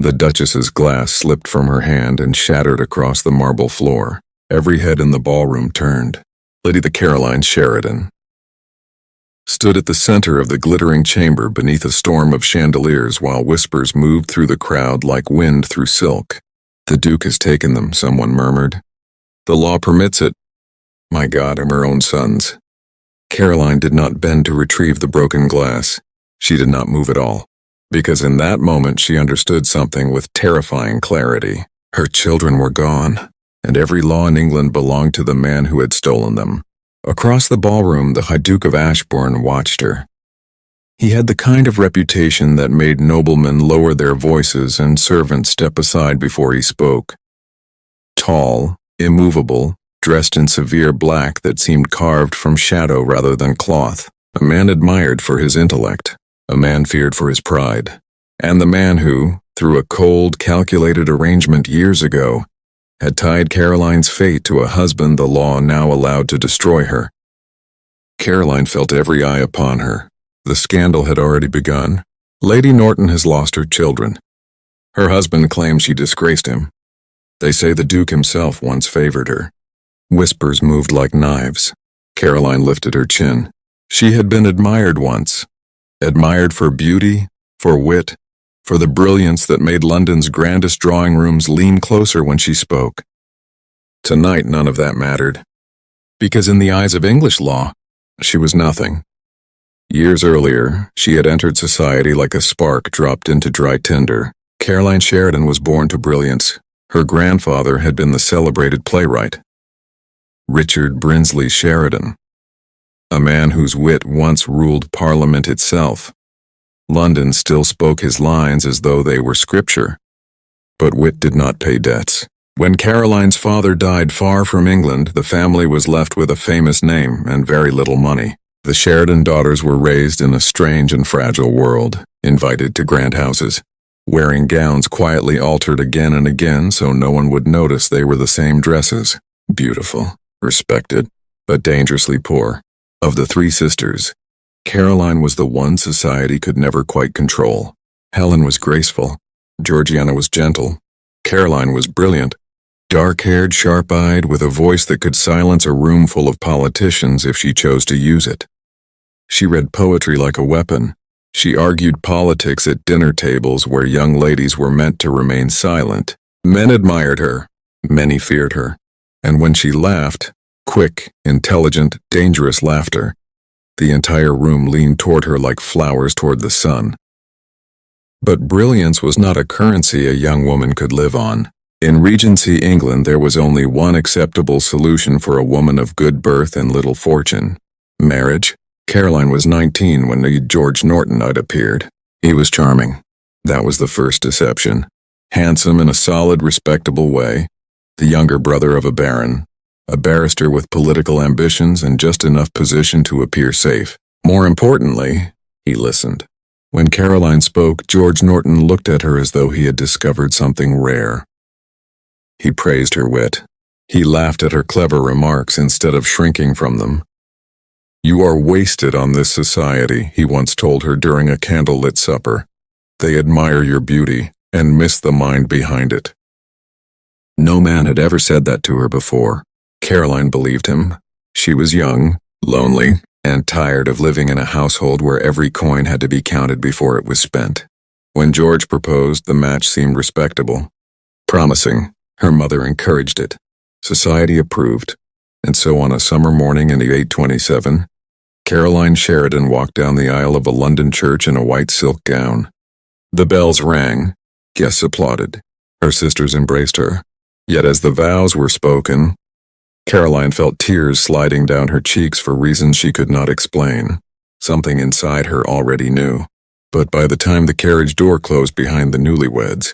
The Duchess's glass slipped from her hand and shattered across the marble floor. Every head in the ballroom turned. Lady Caroline Sheridan stood at the center of the glittering chamber beneath a storm of chandeliers while whispers moved through the crowd like wind through silk. "The Duke has taken them," someone murmured. "The law permits it." My God, I'm her own sons. Caroline did not bend to retrieve the broken glass. She did not move at all, because in that moment she understood something with terrifying clarity. Her children were gone, and every law in England belonged to the man who had stolen them. Across the ballroom, the High Duke of Ashbourne watched her. He had the kind of reputation that made noblemen lower their voices and servants step aside before he spoke. Tall, immovable, dressed in severe black that seemed carved from shadow rather than cloth, a man admired for his intellect, a man feared for his pride, and the man who, through a cold, calculated arrangement years ago, had tied Caroline's fate to a husband the law now allowed to destroy her. Caroline felt every eye upon her. The scandal had already begun. Lady Norton has lost her children. Her husband claims she disgraced him. They say the Duke himself once favored her. Whispers moved like knives. Caroline lifted her chin. She had been admired once. Admired for beauty, for wit, for the brilliance that made London's grandest drawing rooms lean closer when she spoke. Tonight, none of that mattered, because in the eyes of English law, she was nothing. Years earlier, she had entered society like a spark dropped into dry tinder. Caroline Sheridan was born to brilliance. Her grandfather had been the celebrated playwright, Richard Brinsley Sheridan, a man whose wit once ruled Parliament itself. London still spoke his lines as though they were scripture. But wit did not pay debts. When Caroline's father died far from England, the family was left with a famous name and very little money. The Sheridan daughters were raised in a strange and fragile world, invited to grand houses, wearing gowns quietly altered again and again so no one would notice they were the same dresses. Beautiful, respected, but dangerously poor. Of the three sisters, Caroline was the one society could never quite control. Helen was graceful. Georgiana was gentle. Caroline was brilliant. Dark-haired, sharp-eyed, with a voice that could silence a room full of politicians if she chose to use it. She read poetry like a weapon. She argued politics at dinner tables where young ladies were meant to remain silent. Men admired her. Many feared her. And when she laughed, quick, intelligent, dangerous laughter, the entire room leaned toward her like flowers toward the sun. But brilliance was not a currency a young woman could live on. In Regency England, there was only one acceptable solution for a woman of good birth and little fortune: marriage. Caroline was 19 when George Norton had appeared. He was charming. That was the first deception. Handsome in a solid, respectable way. The younger brother of a baron. A barrister with political ambitions and just enough position to appear safe. More importantly, he listened. When Caroline spoke, George Norton looked at her as though he had discovered something rare. He praised her wit. He laughed at her clever remarks instead of shrinking from them. "You are wasted on this society," he once told her during a candlelit supper. "They admire your beauty and miss the mind behind it." No man had ever said that to her before. Caroline believed him. She was young, lonely, and tired of living in a household where every coin had to be counted before it was spent. When George proposed, the match seemed respectable. Promising, her mother encouraged it. Society approved. And so on a summer morning in the 827, Caroline Sheridan walked down the aisle of a London church in a white silk gown. The bells rang. Guests applauded. Her sisters embraced her. Yet as the vows were spoken, Caroline felt tears sliding down her cheeks for reasons she could not explain. Something inside her already knew. But by the time the carriage door closed behind the newlyweds,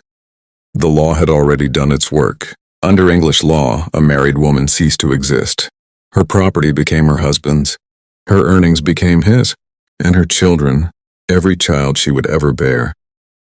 the law had already done its work. Under English law, a married woman ceased to exist. Her property became her husband's. Her earnings became his. And her children, every child she would ever bear,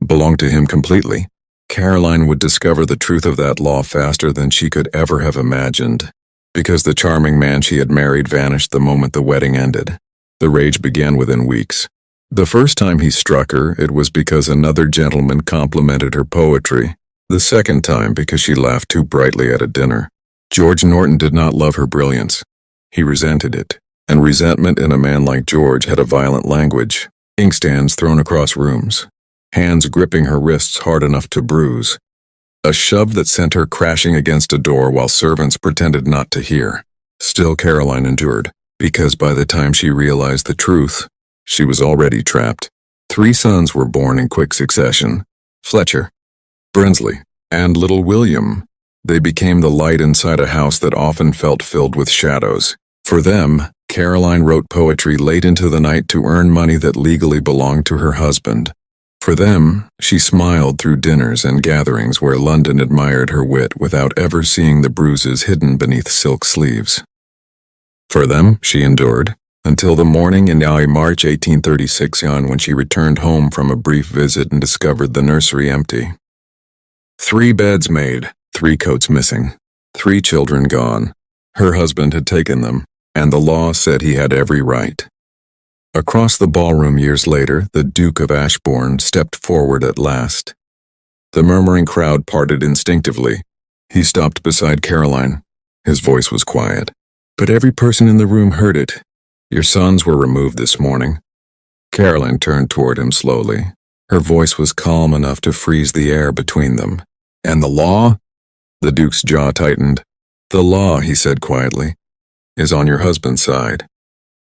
belonged to him completely. Caroline would discover the truth of that law faster than she could ever have imagined, because the charming man she had married vanished the moment the wedding ended. The rage began within weeks. The first time he struck her, it was because another gentleman complimented her poetry. The second time because she laughed too brightly at a dinner. George Norton did not love her brilliance. He resented it. And resentment in a man like George had a violent language. Inkstands thrown across rooms. Hands gripping her wrists hard enough to bruise. A shove that sent her crashing against a door while servants pretended not to hear. Still Caroline endured, because by the time she realized the truth, she was already trapped. 3 sons were born in quick succession. Fletcher, Brinsley, and little William. They became the light inside a house that often felt filled with shadows. For them, Caroline wrote poetry late into the night to earn money that legally belonged to her husband. For them, she smiled through dinners and gatherings where London admired her wit without ever seeing the bruises hidden beneath silk sleeves. For them, she endured, until the morning in March 1836 when she returned home from a brief visit and discovered the nursery empty. 3 beds made, 3 coats missing, 3 children gone. Her husband had taken them, and the law said he had every right. Across the ballroom years later, the Duke of Ashbourne stepped forward at last. The murmuring crowd parted instinctively. He stopped beside Caroline. His voice was quiet, but every person in the room heard it. Your sons were removed this morning. Caroline turned toward him slowly. Her voice was calm enough to freeze the air between them. And the law? The Duke's jaw tightened. The law, he said quietly, is on your husband's side.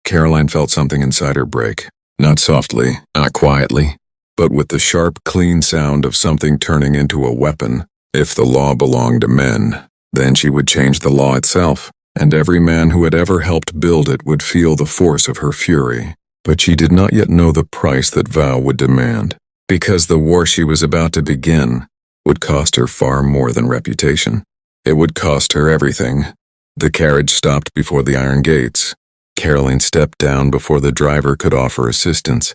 Caroline felt something inside her break. Not softly, not quietly, but with the sharp, clean sound of something turning into a weapon. If the law belonged to men, then she would change the law itself, and every man who had ever helped build it would feel the force of her fury. But she did not yet know the price that vow would demand, because the war she was about to begin would cost her far more than reputation. It would cost her everything. The carriage stopped before the iron gates. Caroline stepped down before the driver could offer assistance.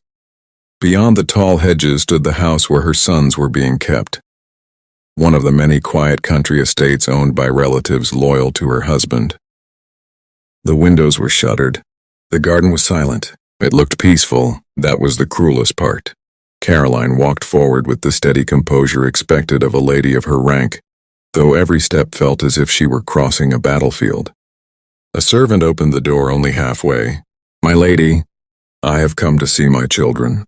Beyond the tall hedges stood the house where her sons were being kept. One of the many quiet country estates owned by relatives loyal to her husband. The windows were shuttered. The garden was silent. It looked peaceful. That was the cruelest part. Caroline walked forward with the steady composure expected of a lady of her rank, though every step felt as if she were crossing a battlefield. A servant opened the door only halfway. My lady, I have come to see my children.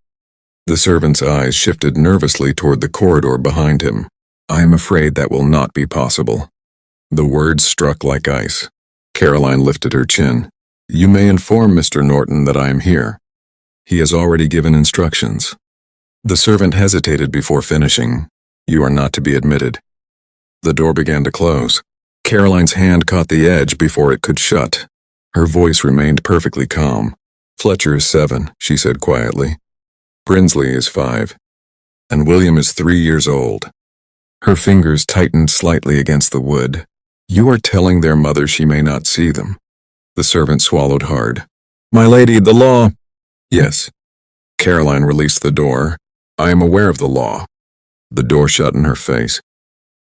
The servant's eyes shifted nervously toward the corridor behind him. I am afraid that will not be possible. The words struck like ice. Caroline lifted her chin. You may inform Mr. Norton that I am here. He has already given instructions. The servant hesitated before finishing. You are not to be admitted. The door began to close. Caroline's hand caught the edge before it could shut. Her voice remained perfectly calm. Fletcher is 7, she said quietly. Brinsley is 5. And William is 3 years old. Her fingers tightened slightly against the wood. You are telling their mother she may not see them. The servant swallowed hard. My lady, the law. Yes. Caroline released the door. I am aware of the law. The door shut in her face.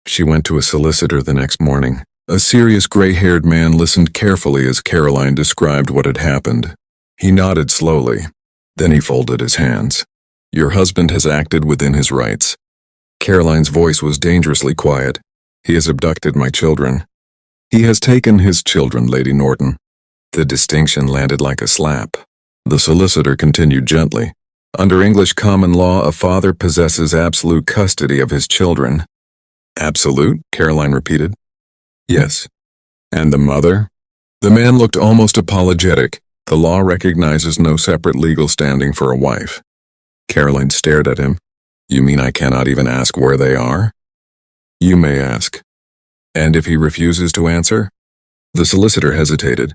She went to a solicitor the next morning. A serious gray-haired man listened carefully as Caroline described what had happened. He nodded slowly. Then he folded his hands. Your husband has acted within his rights. Caroline's voice was dangerously quiet. He has abducted my children. He has taken his children, Lady Norton. The distinction landed like a slap. The solicitor continued gently. Under English common law, a father possesses absolute custody of his children. Absolute? Caroline repeated. Yes. And the mother? The man looked almost apologetic. The law recognizes no separate legal standing for a wife. Caroline stared at him. You mean I cannot even ask where they are? You may ask. And if he refuses to answer? The solicitor hesitated.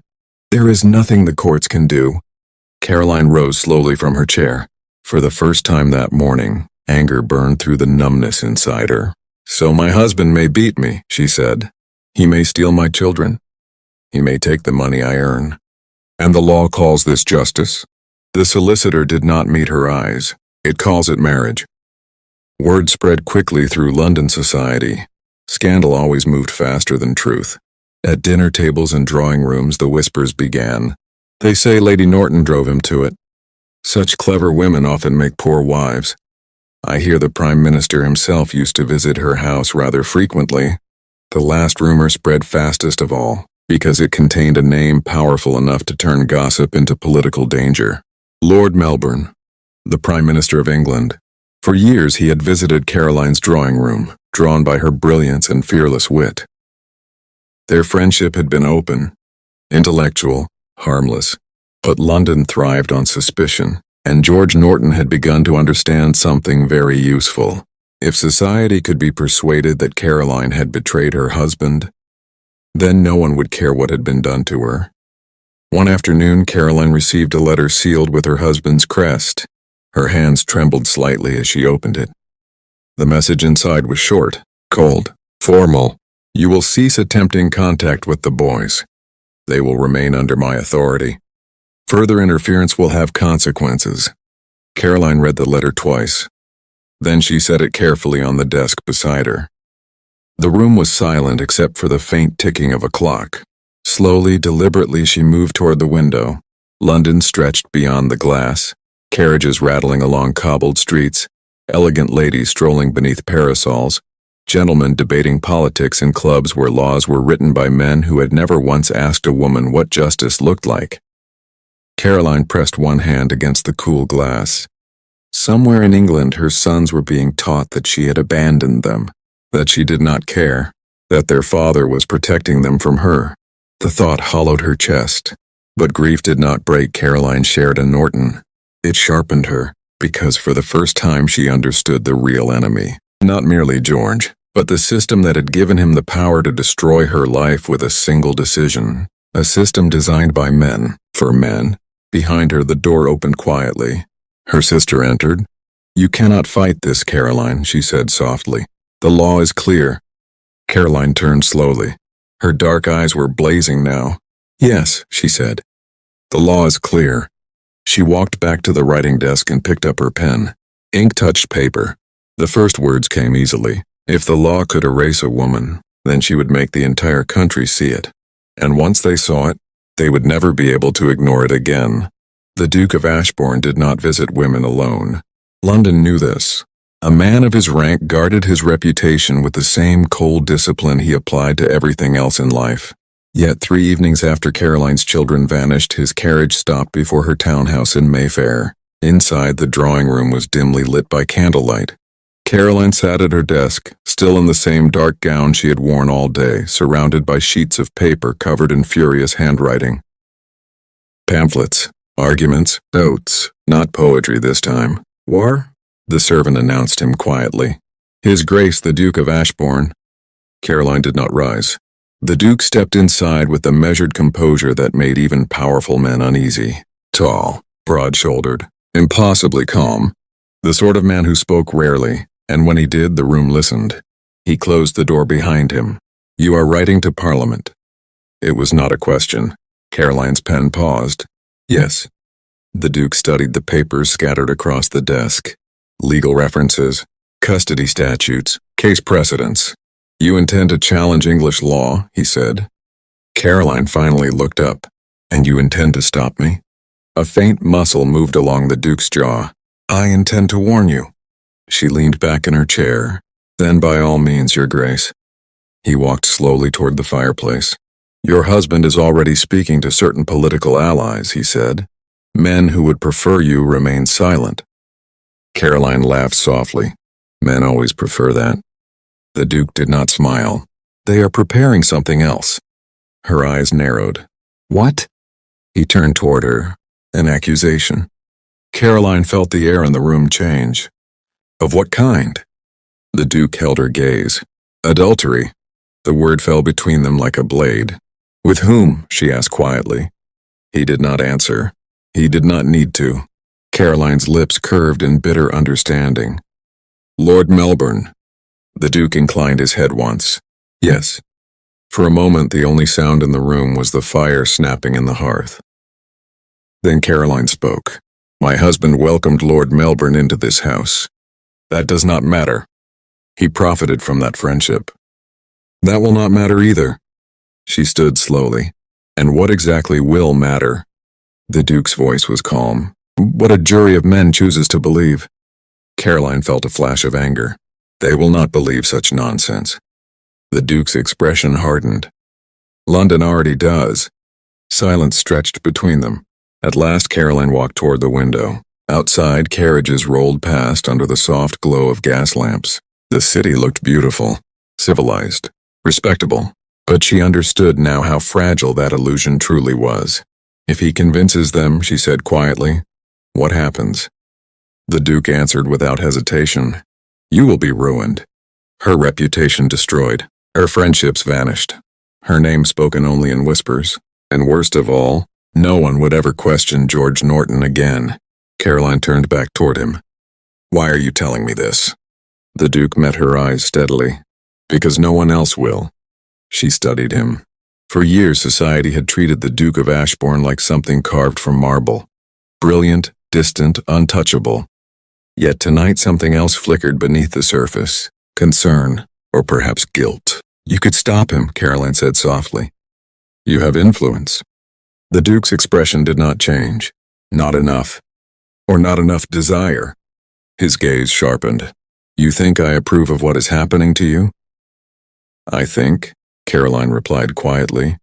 There is nothing the courts can do. Caroline rose slowly from her chair. For the first time that morning, anger burned through the numbness inside her. So my husband may beat me, she said. He may steal my children. He may take the money I earn. And the law calls this justice? The solicitor did not meet her eyes. It calls it marriage. Word spread quickly through London society. Scandal always moved faster than truth. At dinner tables and drawing rooms the whispers began. They say Lady Norton drove him to it. Such clever women often make poor wives. I hear the Prime Minister himself used to visit her house rather frequently. The last rumor spread fastest of all, because it contained a name powerful enough to turn gossip into political danger. Lord Melbourne, the Prime Minister of England. For years he had visited Caroline's drawing room, drawn by her brilliance and fearless wit. Their friendship had been open, intellectual, harmless, but London thrived on suspicion, and George Norton had begun to understand something very useful. If society could be persuaded that Caroline had betrayed her husband, then no one would care what had been done to her. One afternoon, Caroline received a letter sealed with her husband's crest. Her hands trembled slightly as she opened it. The message inside was short, cold, formal. You will cease attempting contact with the boys. They will remain under my authority. Further interference will have consequences. Caroline read the letter twice. Then she set it carefully on the desk beside her. The room was silent except for the faint ticking of a clock. Slowly, deliberately, she moved toward the window. London stretched beyond the glass, carriages rattling along cobbled streets, elegant ladies strolling beneath parasols, gentlemen debating politics in clubs where laws were written by men who had never once asked a woman what justice looked like. Caroline pressed one hand against the cool glass. Somewhere in England her sons were being taught that she had abandoned them, that she did not care, that their father was protecting them from her. The thought hollowed her chest. But grief did not break Caroline Sheridan Norton. It sharpened her, because for the first time she understood the real enemy. Not merely George, but the system that had given him the power to destroy her life with a single decision. A system designed by men, for men. Behind her the door opened quietly. Her sister entered. You cannot fight this, Caroline, she said softly. The law is clear. Caroline turned slowly. Her dark eyes were blazing now. Yes, she said. The law is clear. She walked back to the writing desk and picked up her pen. Ink touched paper. The first words came easily. If the law could erase a woman, then she would make the entire country see it. And once they saw it, they would never be able to ignore it again. The Duke of Ashbourne did not visit women alone. London knew this. A man of his rank guarded his reputation with the same cold discipline he applied to everything else in life. Yet 3 evenings after Caroline's children vanished, his carriage stopped before her townhouse in Mayfair. Inside, the drawing room was dimly lit by candlelight. Caroline sat at her desk, still in the same dark gown she had worn all day, surrounded by sheets of paper covered in furious handwriting. Pamphlets, arguments, notes, not poetry this time. War? The servant announced him quietly. His Grace the Duke of Ashbourne. Caroline did not rise. The Duke stepped inside with the measured composure that made even powerful men uneasy. Tall, broad-shouldered, impossibly calm. The sort of man who spoke rarely, and when he did, the room listened. He closed the door behind him. You are writing to Parliament. It was not a question. Caroline's pen paused. Yes. The Duke studied the papers scattered across the desk. Legal references, custody statutes, case precedents. You intend to challenge English law, he said. Caroline finally looked up. And you intend to stop me? A faint muscle moved along the Duke's jaw. I intend to warn you. She leaned back in her chair. Then by all means, Your Grace. He walked slowly toward the fireplace. Your husband is already speaking to certain political allies, he said. Men who would prefer you remain silent. Caroline laughed softly. Men always prefer that. The Duke did not smile. They are preparing something else. Her eyes narrowed. What? He turned toward her. An accusation. Caroline felt the air in the room change. Of what kind? The Duke held her gaze. Adultery. The word fell between them like a blade. With whom? She asked quietly. He did not answer. He did not need to. Caroline's lips curved in bitter understanding. Lord Melbourne. The Duke inclined his head once. Yes. For a moment, the only sound in the room was the fire snapping in the hearth. Then Caroline spoke. My husband welcomed Lord Melbourne into this house. That does not matter. He profited from that friendship. That will not matter either. She stood slowly. And what exactly will matter? The Duke's voice was calm. what a jury of men chooses to believe. Caroline felt a flash of anger. They will not believe such nonsense. The Duke's expression hardened. London already does. Silence stretched between them. At last Caroline walked toward the window. Outside, carriages rolled past under the soft glow of gas lamps. The city looked beautiful, civilized, respectable. But she understood now how fragile that illusion truly was. If he convinces them, she said quietly, what happens? The Duke answered without hesitation, you will be ruined. Her reputation destroyed. Her friendships vanished. Her name spoken only in whispers. And worst of all, no one would ever question George Norton again. Caroline turned back toward him. Why are you telling me this? The Duke met her eyes steadily. Because no one else will. She studied him. For years society had treated the Duke of Ashbourne like something carved from marble. Brilliant, distant, untouchable. Yet tonight something else flickered beneath the surface. Concern, or perhaps guilt. You could stop him, Caroline said softly. You have influence. The Duke's expression did not change. Not enough. Or not enough desire. His gaze sharpened. You think I approve of what is happening to you? I think, Caroline replied quietly,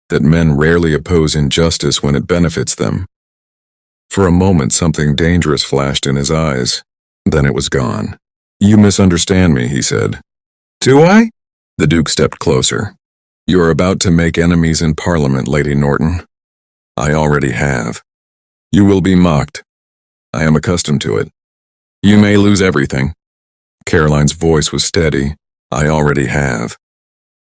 that men rarely oppose injustice when it benefits them. For a moment something dangerous flashed in his eyes. Then it was gone. You misunderstand me, he said. Do I? The Duke stepped closer. You are about to make enemies in Parliament, Lady Norton. I already have. You will be mocked. I am accustomed to it. You may lose everything. Caroline's voice was steady. I already have.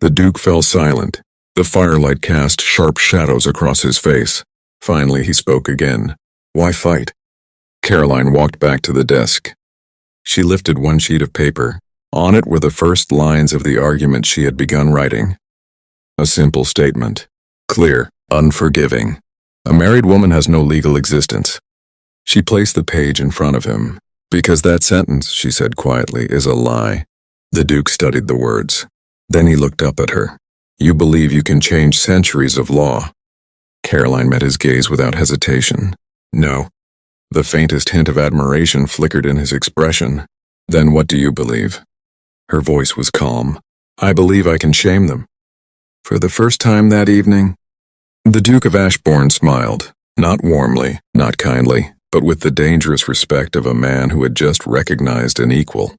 The Duke fell silent. The firelight cast sharp shadows across his face. Finally, he spoke again. Why fight? Caroline walked back to the desk. She lifted one sheet of paper. On it were the first lines of the argument she had begun writing. A simple statement. Clear, unforgiving. A married woman has no legal existence. She placed the page in front of him. Because that sentence, she said quietly, is a lie. The Duke studied the words. Then he looked up at her. You believe you can change centuries of law. Caroline met his gaze without hesitation. No. The faintest hint of admiration flickered in his expression. Then what do you believe? Her voice was calm. I believe I can shame them. For the first time that evening, the Duke of Ashbourne smiled, not warmly, not kindly, but with the dangerous respect of a man who had just recognized an equal.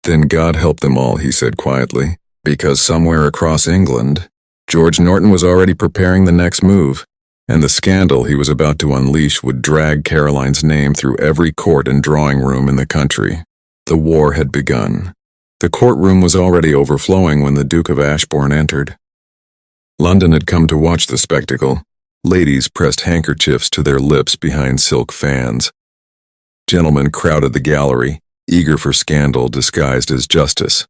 Then God help them all, he said quietly, because somewhere across England, George Norton was already preparing the next move, and the scandal he was about to unleash would drag Caroline's name through every court and drawing room in the country. The war had begun. The courtroom was already overflowing when the Duke of Ashbourne entered. London had come to watch the spectacle. Ladies pressed handkerchiefs to their lips behind silk fans. Gentlemen crowded the gallery, eager for scandal disguised as justice.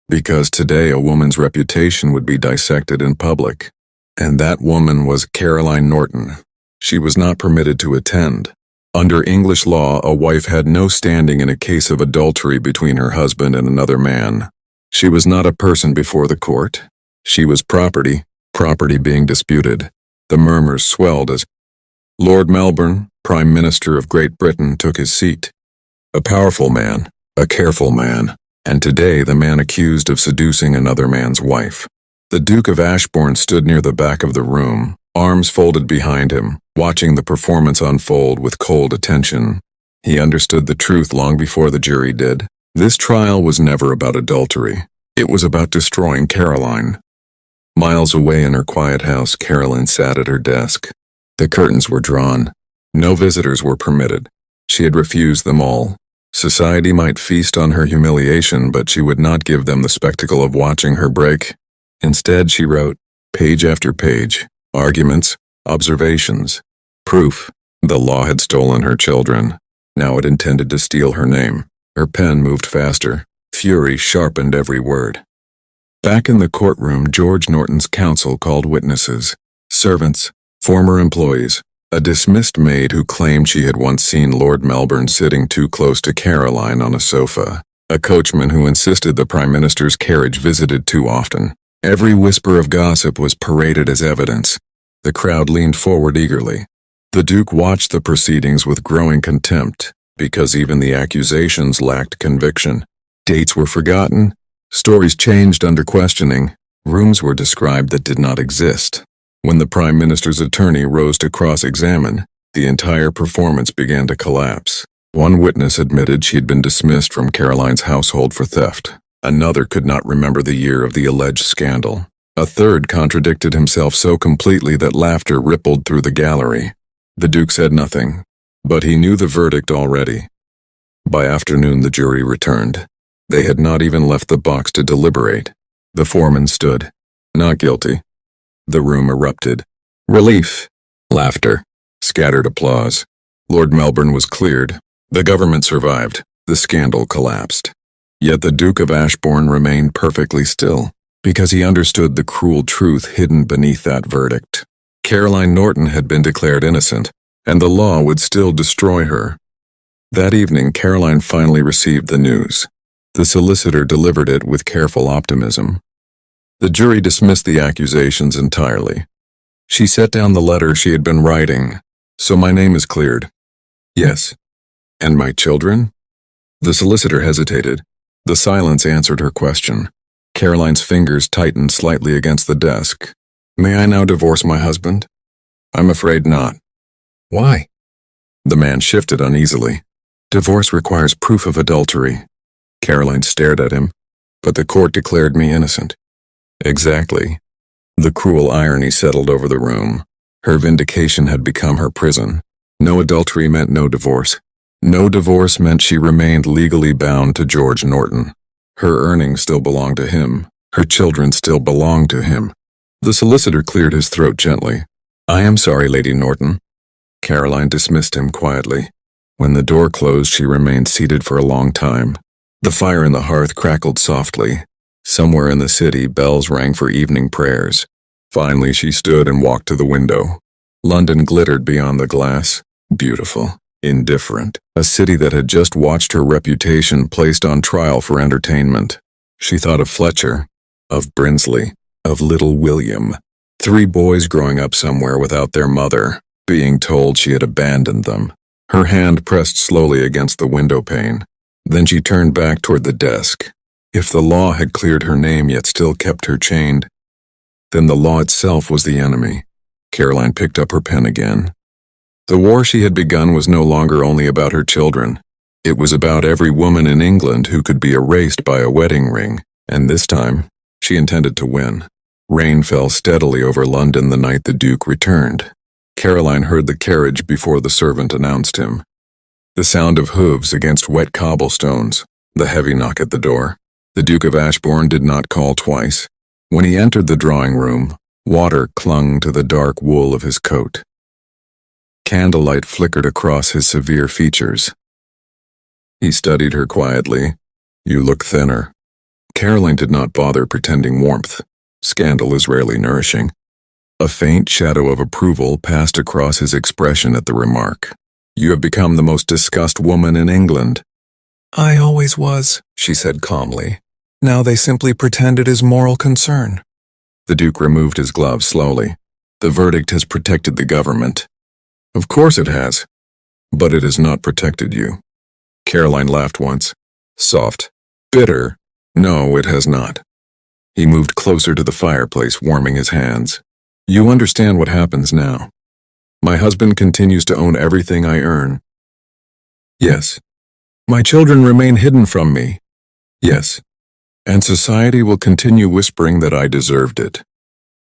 Because today a woman's reputation would be dissected in public. And that woman was Caroline Norton. She was not permitted to attend. Under English law, a wife had no standing in a case of adultery between her husband and another man. She was not a person before the court. She was property being disputed. The murmurs swelled as Lord Melbourne, Prime Minister of Great Britain, took his seat. A powerful man, a careful man, and today the man accused of seducing another man's wife. The Duke of Ashbourne stood near the back of the room, arms folded behind him, watching the performance unfold with cold attention. He understood the truth long before the jury did. This trial was never about adultery. It was about destroying Caroline. Miles away in her quiet house, Caroline sat at her desk. The curtains were drawn. No visitors were permitted. She had refused them all. Society might feast on her humiliation, but she would not give them the spectacle of watching her break. Instead, she wrote, page after page, arguments, observations, proof. The law had stolen her children. Now it intended to steal her name. Her pen moved faster. Fury sharpened every word. Back in the courtroom, George Norton's counsel called witnesses, servants, former employees, a dismissed maid who claimed she had once seen Lord Melbourne sitting too close to Caroline on a sofa, a coachman who insisted the Prime Minister's carriage visited too often. Every whisper of gossip was paraded as evidence. The crowd leaned forward eagerly. The Duke watched the proceedings with growing contempt, because even the accusations lacked conviction. Dates were forgotten, stories changed under questioning, rooms were described that did not exist. When the Prime Minister's attorney rose to cross-examine, the entire performance began to collapse. One witness admitted she had been dismissed from Caroline's household for theft. Another could not remember the year of the alleged scandal. A third contradicted himself so completely that laughter rippled through the gallery. The Duke said nothing, but he knew the verdict already. By afternoon the jury returned. They had not even left the box to deliberate. The foreman stood. Not guilty. The room erupted. Relief. Laughter. Scattered applause. Lord Melbourne was cleared. The government survived. The scandal collapsed. Yet the Duke of Ashbourne remained perfectly still, because he understood the cruel truth hidden beneath that verdict. Caroline Norton had been declared innocent, and the law would still destroy her. That evening, Caroline finally received the news. The solicitor delivered it with careful optimism. The jury dismissed the accusations entirely. She set down the letter she had been writing. So my name is cleared. Yes. And my children? The solicitor hesitated. The silence answered her question. Caroline's fingers tightened slightly against the desk. May I now divorce my husband? I'm afraid not. Why? The man shifted uneasily. Divorce requires proof of adultery. Caroline stared at him. But the court declared me innocent. Exactly. The cruel irony settled over the room. Her vindication had become her prison. No adultery meant no divorce. No divorce meant she remained legally bound to George Norton. Her earnings still belonged to him. Her children still belonged to him. The solicitor cleared his throat gently. I am sorry, Lady Norton. Caroline dismissed him quietly. When the door closed, she remained seated for a long time. The fire in the hearth crackled softly. Somewhere in the city, bells rang for evening prayers. Finally, she stood and walked to the window. London glittered beyond the glass. Beautiful. Indifferent. A city that had just watched her reputation placed on trial for entertainment. She thought of Fletcher, of Brinsley, of little William. 3 boys growing up somewhere without their mother, being told she had abandoned them. Her hand pressed slowly against the window pane. Then she turned back toward the desk. If the law had cleared her name yet still kept her chained, then the law itself was the enemy. Caroline picked up her pen again. The war she had begun was no longer only about her children. It was about every woman in England who could be erased by a wedding ring, and this time, she intended to win. Rain fell steadily over London the night the Duke returned. Caroline heard the carriage before the servant announced him. The sound of hooves against wet cobblestones, the heavy knock at the door. The Duke of Ashbourne did not call twice. When he entered the drawing room, water clung to the dark wool of his coat. Candlelight flickered across his severe features. He studied her quietly. You look thinner. Caroline did not bother pretending warmth. Scandal is rarely nourishing. A faint shadow of approval passed across his expression at the remark. You have become the most discussed woman in England. I always was, she said calmly. Now they simply pretend it is moral concern. The Duke removed his gloves slowly. The verdict has protected the government. Of course it has. But it has not protected you. Caroline laughed once. Soft. Bitter. No, it has not. He moved closer to the fireplace, warming his hands. You understand what happens now. My husband continues to own everything I earn. Yes. My children remain hidden from me. Yes. And society will continue whispering that I deserved it.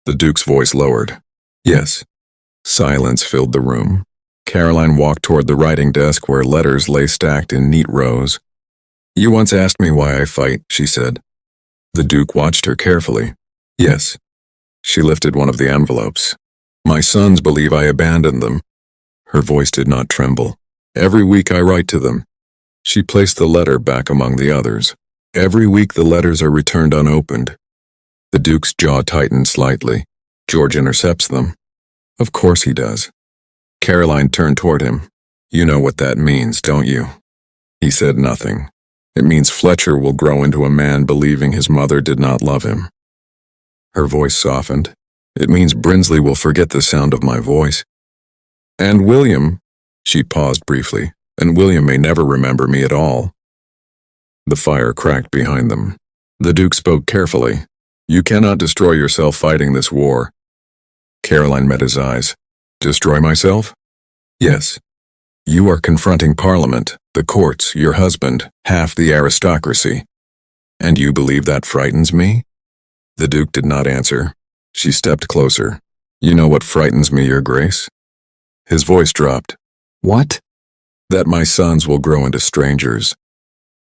The Duke's voice lowered. Yes. Silence filled the room. Caroline walked toward the writing desk where letters lay stacked in neat rows. You once asked me why I fight, she said. The Duke watched her carefully. Yes. She lifted one of the envelopes. My sons believe I abandoned them. Her voice did not tremble. Every week I write to them. She placed the letter back among the others. Every week the letters are returned unopened. The Duke's jaw tightened slightly. George intercepts them. Of course he does. Caroline turned toward him. You know what that means, don't you? He said nothing. It means Fletcher will grow into a man believing his mother did not love him. Her voice softened. It means Brinsley will forget the sound of my voice. And William, she paused briefly, and William may never remember me at all. The fire cracked behind them. The Duke spoke carefully. You cannot destroy yourself fighting this war. Caroline met his eyes. Destroy myself? Yes. You are confronting Parliament, the courts, your husband, half the aristocracy. And you believe that frightens me? The Duke did not answer. She stepped closer. You know what frightens me, Your Grace? His voice dropped. What? That my sons will grow into strangers.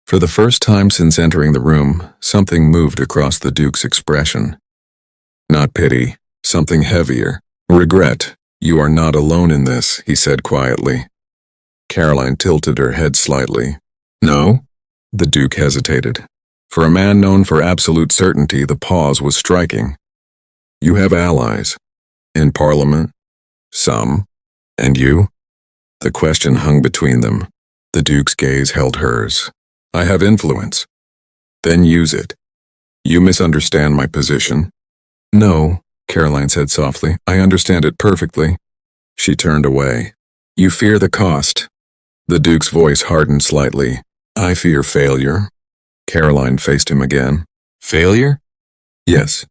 For the first time since entering the room, something moved across the Duke's expression. Not pity, something heavier. Regret. You are not alone in this, he said quietly. Caroline tilted her head slightly. No? The Duke hesitated. For a man known for absolute certainty, the pause was striking. You have allies. In Parliament? Some. And you? The question hung between them. The Duke's gaze held hers. I have influence. Then use it. You misunderstand my position. No, Caroline said softly. I understand it perfectly. She turned away. You fear the cost. The Duke's voice hardened slightly. I fear failure. Caroline faced him again. Failure? Yes.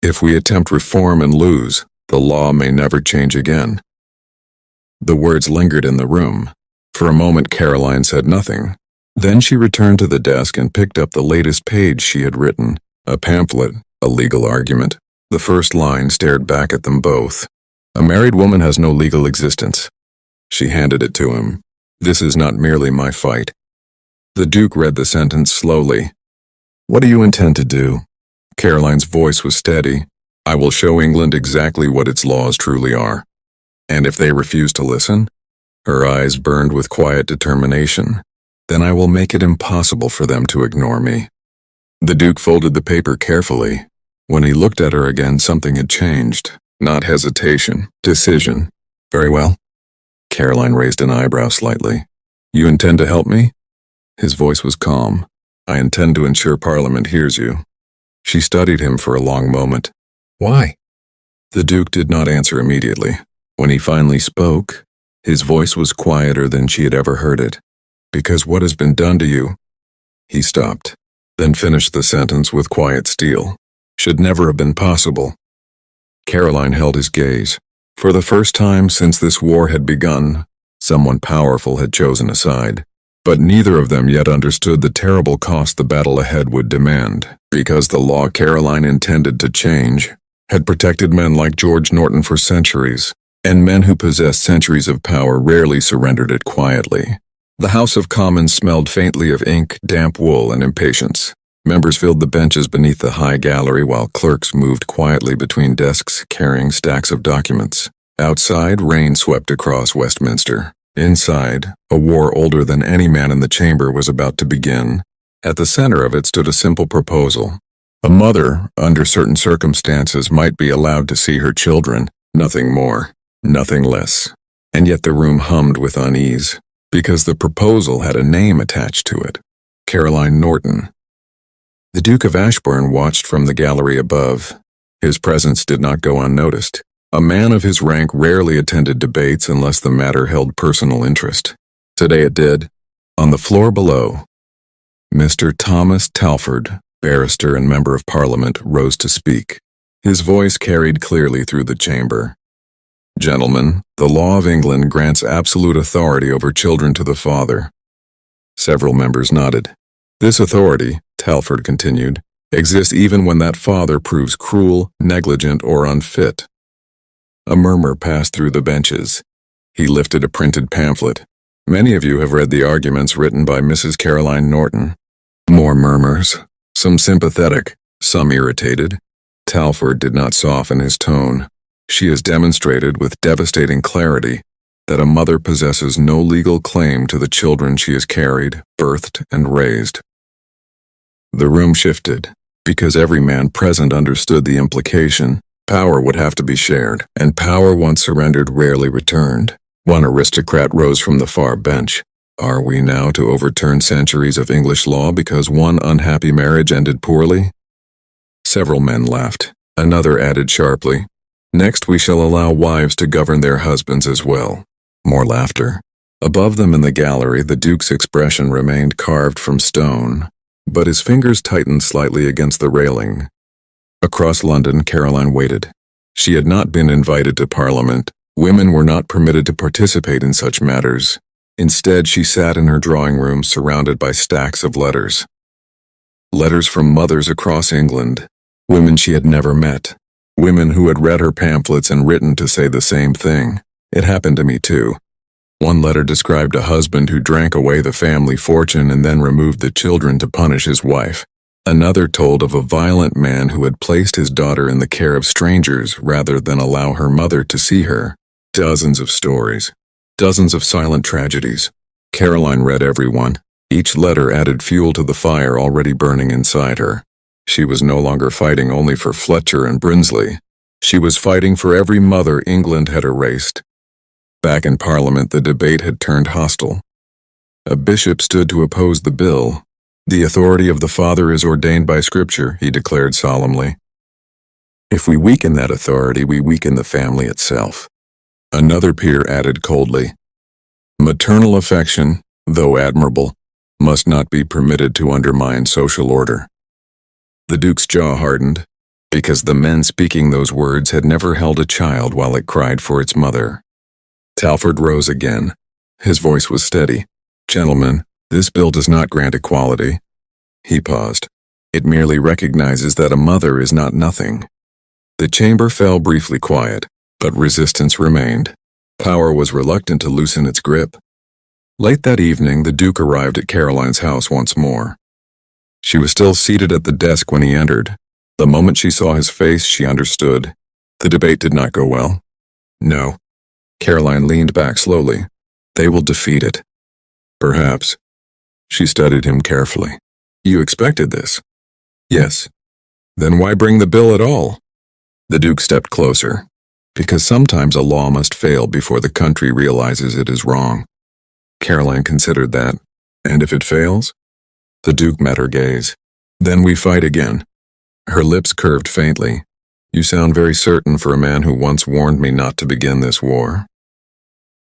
If we attempt reform and lose, the law may never change again. The words lingered in the room. For a moment Caroline said nothing. Then she returned to the desk and picked up the latest page she had written, a pamphlet, a legal argument. The first line stared back at them both. A married woman has no legal existence. She handed it to him. This is not merely my fight. The Duke read the sentence slowly. What do you intend to do? Caroline's voice was steady. I will show England exactly what its laws truly are. And if they refuse to listen? Her eyes burned with quiet determination. Then I will make it impossible for them to ignore me. The Duke folded the paper carefully. When he looked at her again, something had changed. Not hesitation, decision. Very well. Caroline raised an eyebrow slightly. You intend to help me? His voice was calm. I intend to ensure Parliament hears you. She studied him for a long moment. Why? The Duke did not answer immediately. When he finally spoke, his voice was quieter than she had ever heard it. Because what has been done to you? He stopped, then finished the sentence with quiet steel. Should never have been possible. Caroline held his gaze. For the first time since this war had begun, someone powerful had chosen a side. But neither of them yet understood the terrible cost the battle ahead would demand, because the law Caroline intended to change had protected men like George Norton for centuries, and men who possessed centuries of power rarely surrendered it quietly. The House of Commons smelled faintly of ink, damp wool, and impatience. Members filled the benches beneath the high gallery while clerks moved quietly between desks carrying stacks of documents. Outside, rain swept across Westminster. Inside, a war older than any man in the chamber was about to begin. At the center of it stood a simple proposal. A mother, under certain circumstances, might be allowed to see her children, nothing more, nothing less. And yet the room hummed with unease, because the proposal had a name attached to it. Caroline Norton. The Duke of Ashbourne watched from the gallery above. His presence did not go unnoticed. A man of his rank rarely attended debates unless the matter held personal interest. Today it did. On the floor below, Mr. Thomas Talfourd, barrister and member of Parliament, rose to speak. His voice carried clearly through the chamber. Gentlemen, the law of England grants absolute authority over children to the father. Several members nodded. This authority, Talfourd continued, exists even when that father proves cruel, negligent, or unfit. A murmur passed through the benches. He lifted a printed pamphlet. Many of you have read the arguments written by Mrs. Caroline Norton. More murmurs, some sympathetic, some irritated. Talfourd did not soften his tone. She has demonstrated with devastating clarity that a mother possesses no legal claim to the children she has carried, birthed, and raised. The room shifted, because every man present understood the implication. Power would have to be shared, and power once surrendered rarely returned. One aristocrat rose from the far bench. Are we now to overturn centuries of English law because one unhappy marriage ended poorly? Several men laughed. Another added sharply, next we shall allow wives to govern their husbands as well. More laughter. Above them in the gallery, the Duke's expression remained carved from stone, but his fingers tightened slightly against the railing. Across London, Caroline waited. She had not been invited to Parliament. Women were not permitted to participate in such matters. Instead, she sat in her drawing room surrounded by stacks of letters. Letters from mothers across England, women she had never met, women who had read her pamphlets and written to say the same thing. It happened to me too. One letter described a husband who drank away the family fortune and then removed the children to punish his wife. Another told of a violent man who had placed his daughter in the care of strangers rather than allow her mother to see her. Dozens of stories. Dozens of silent tragedies. Caroline read every one. Each letter added fuel to the fire already burning inside her. She was no longer fighting only for Fletcher and Brinsley. She was fighting for every mother England had erased. Back in Parliament, the debate had turned hostile. A bishop stood to oppose the bill. The authority of the Father is ordained by Scripture, he declared solemnly. If we weaken that authority, we weaken the family itself. Another peer added coldly, maternal affection, though admirable, must not be permitted to undermine social order. The Duke's jaw hardened, because the men speaking those words had never held a child while it cried for its mother. Talford rose again. His voice was steady. Gentlemen, this bill does not grant equality. He paused. It merely recognizes that a mother is not nothing. The chamber fell briefly quiet, but resistance remained. Power was reluctant to loosen its grip. Late that evening, the Duke arrived at Caroline's house once more. She was still seated at the desk when he entered. The moment she saw his face, she understood. The debate did not go well. No. Caroline leaned back slowly. They will defeat it. Perhaps. She studied him carefully. You expected this? Yes. Then why bring the bill at all? The Duke stepped closer. Because sometimes a law must fail before the country realizes it is wrong. Caroline considered that. And if it fails? The Duke met her gaze. Then we fight again. Her lips curved faintly. You sound very certain for a man who once warned me not to begin this war.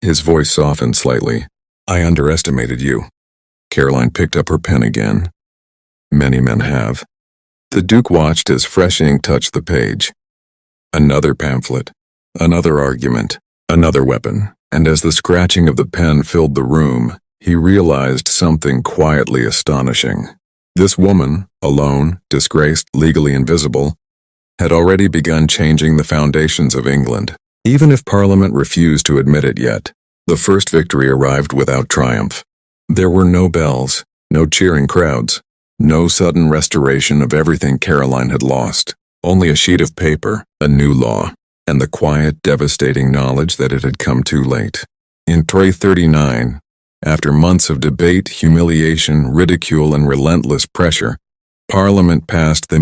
His voice softened slightly. I underestimated you. Caroline picked up her pen again. Many men have. The Duke watched as fresh ink touched the page. Another pamphlet. Another argument. Another weapon. And as the scratching of the pen filled the room, he realized something quietly astonishing. This woman, alone, disgraced, legally invisible, had already begun changing the foundations of England. Even if Parliament refused to admit it yet, the first victory arrived without triumph. There were no bells, no cheering crowds, no sudden restoration of everything Caroline had lost, only a sheet of paper, a new law, and the quiet, devastating knowledge that it had come too late. In 339, after months of debate, humiliation, ridicule, and relentless pressure, Parliament passed the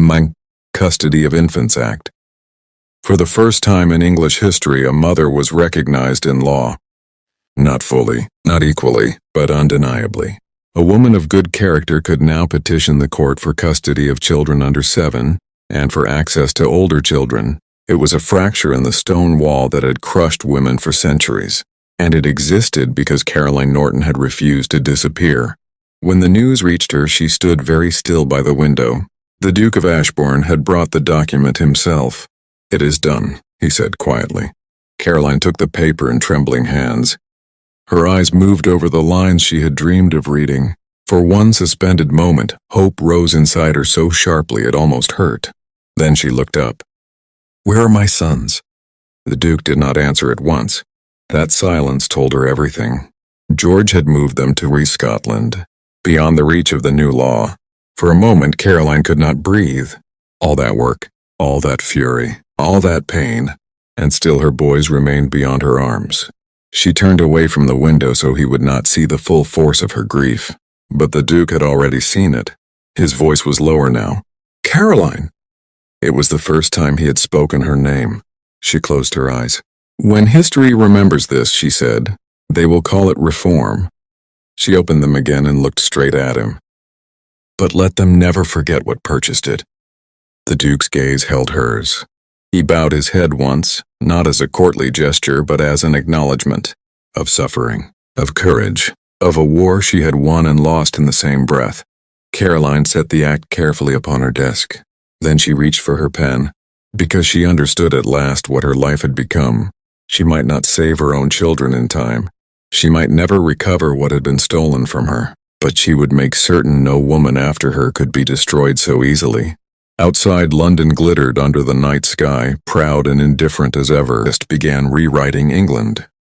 Custody of Infants Act. For the first time in English history, a mother was recognized in law. Not fully, not equally, but undeniably. A woman of good character could now petition the court for custody of children under 7, and for access to older children. It was a fracture in the stone wall that had crushed women for centuries, and it existed because Caroline Norton had refused to disappear. When the news reached her, she stood very still by the window. The Duke of Ashbourne had brought the document himself. It is done, he said quietly. Caroline took the paper in trembling hands. Her eyes moved over the lines she had dreamed of reading. For one suspended moment, hope rose inside her so sharply it almost hurt. Then she looked up. Where are my sons? The Duke did not answer at once. That silence told her everything. George had moved them to Scotland, beyond the reach of the new law. For a moment, Caroline could not breathe. All that work, all that fury, all that pain, and still her boys remained beyond her arms. She turned away from the window so he would not see the full force of her grief. But the Duke had already seen it. His voice was lower now. Caroline! It was the first time he had spoken her name. She closed her eyes. When history remembers this, she said, they will call it reform. She opened them again and looked straight at him. But let them never forget what purchased it. The Duke's gaze held hers. He bowed his head once, not as a courtly gesture but as an acknowledgement. of suffering, of courage, of a war she had won and lost in the same breath. Caroline set the act carefully upon her desk. Then she reached for her pen, because she understood at last what her life had become. She might not save her own children in time. She might never recover what had been stolen from her, but she would make certain no woman after her could be destroyed so easily. Outside, London glittered under the night sky, proud and indifferent as ever. Began rewriting England.